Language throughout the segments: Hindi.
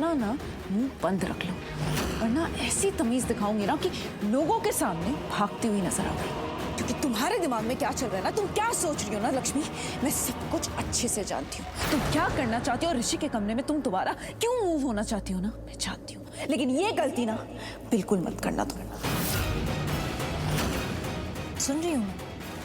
अपना ना मुंह बंद रख लो, वरना ऐसी तमीज दिखाऊंगी ना कि लोगों के सामने भागती हुई नजर आओगी। क्योंकि तुम्हारे दिमाग में क्या चल रहा है ना, तुम क्या सोच रही हो ना लक्ष्मी, मैं सब कुछ अच्छे से जानती हूँ। तुम क्या करना चाहती हो, ऋषि के कमरे में तुम दोबारा क्यों मूव होना चाहती हो ना, मैं जानती हूँ। लेकिन ये गलती ना बिल्कुल मत करना तुम। सुन रही हूँ मैं,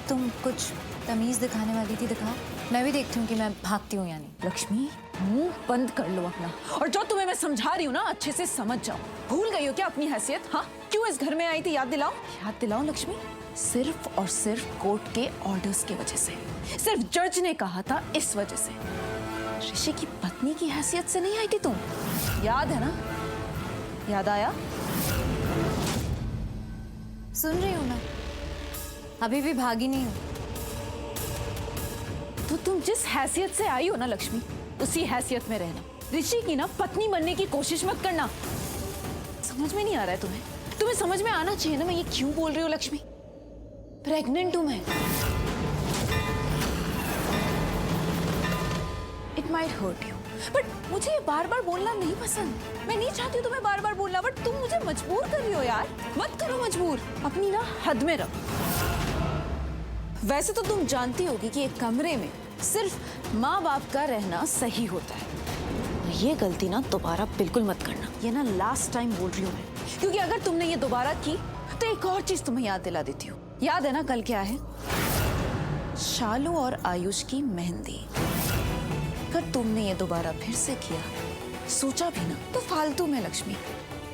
तुम कुछ तमीज दिखाने वाली थी, दिखाओ। मैं भी देखती हूँ कि मैं भागती हूँ या नहीं। लक्ष्मी मुंह बंद कर लो अपना, और जो तुम्हें मैं समझा रही हूँ ना अच्छे से समझ जाओ। भूल गई हो क्या अपनी हैसियत? हाँ, क्यों इस घर में आई थी, याद दिलाओ। याद दिलाओ लक्ष्मी, सिर्फ और सिर्फ कोर्ट के ऑर्डर्स की वजह से, सिर्फ जज ने कहा था इस वजह से। ऋषि की पत्नी की हैसियत से नहीं आई थी तुम, याद है ना? याद आया? सुन रही हूँ मैं, अभी भी भागी नहीं हूँ। तो तुम जिस हैसियत से आई हो ना लक्ष्मी, उसी हैसियत में रहना। ऋषि की ना पत्नी बनने की कोशिश मत करना। समझ में नहीं आ रहा है तुम्हें? तुम्हें समझ में आना चाहिए ना मैं ये क्यों बोल रही हूँ लक्ष्मी। प्रेग्नेंट हूं मैं। It might hurt you, but मुझे ये बार बार बोलना नहीं पसंद। मैं नहीं चाहती तुम्हें बार बार बोलना, बट तुम मुझे मजबूर कर रही हो यार। मत करो मजबूर, अपनी ना हद में रखो। वैसे तो तुम जानती होगी कि एक कमरे में सिर्फ माँ बाप का रहना सही होता है। ये गलती ना दोबारा बिल्कुल मत करना। ये ना लास्ट टाइम बोल रही हूँ मैं, क्योंकि अगर तुमने ये दोबारा की तो एक और चीज तुम्हें याद दिला देती हूँ। याद है ना कल क्या है? शालू और आयुष की मेहंदी। अगर तुमने ये दोबारा फिर से किया, सोचा भी ना, तो फालतू में लक्ष्मी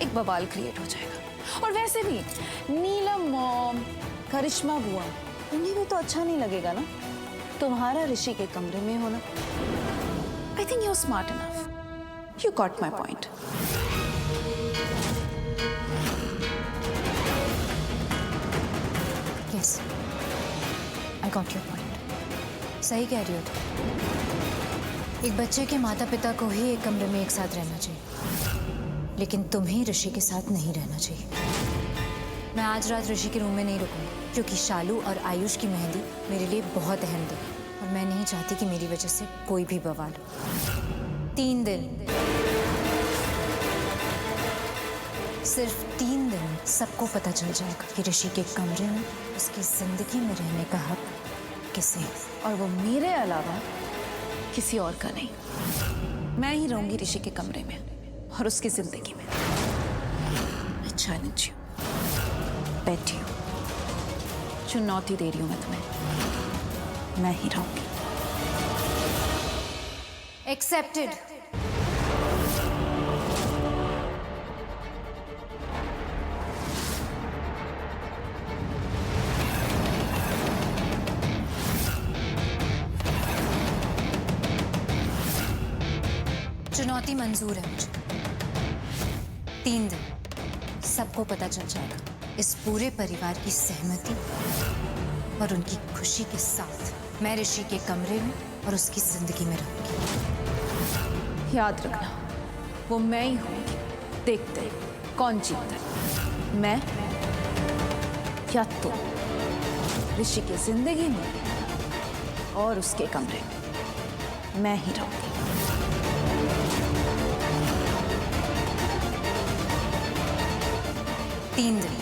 एक बवाल क्रिएट हो जाएगा। और वैसे भी नीलम मॉम, करिश्मा बुआ, उन्हें भी तो अच्छा नहीं लगेगा ना तुम्हारा ऋषि के कमरे में होना। I think you are smart enough, you got my point. Yes, I got your point. सही कह रही हो तुम। एक बच्चे के माता पिता को ही एक कमरे में एक साथ रहना चाहिए, लेकिन तुम्हें ऋषि के साथ नहीं रहना चाहिए। मैं आज रात ऋषि के रूम में नहीं रुकूंगी, क्योंकि शालू और आयुष की मेहंदी मेरे लिए बहुत अहम दिन है, और मैं नहीं चाहती कि मेरी वजह से कोई भी बवाल हो। 3 दिन, सिर्फ 3 दिन सबको पता चल जाएगा कि ऋषि के कमरे में उसकी जिंदगी में रहने का हक किसे है, और वो मेरे अलावा किसी और का नहीं। मैं ही रहूंगी ऋषि के कमरे में और उसकी जिंदगी में। मैं चैलेंज यू, बैठी हूँ, चुनौती दे रही हूँ मैं तुम्हें, मैं ही रहूंगी। एक्सेप्टेड। चुनौती मंजूर है मुझे। 3 दिन सबको पता चल जाएगा, इस पूरे परिवार की सहमति और उनकी खुशी के साथ मैं ऋषि के कमरे में और उसकी जिंदगी में रहूंगी। याद रखना, वो मैं ही हूंगी। देखते हैं कौन जीतता है, मैं या तुम। ऋषि की जिंदगी में और उसके कमरे में मैं ही रहूंगी। 3 दिन।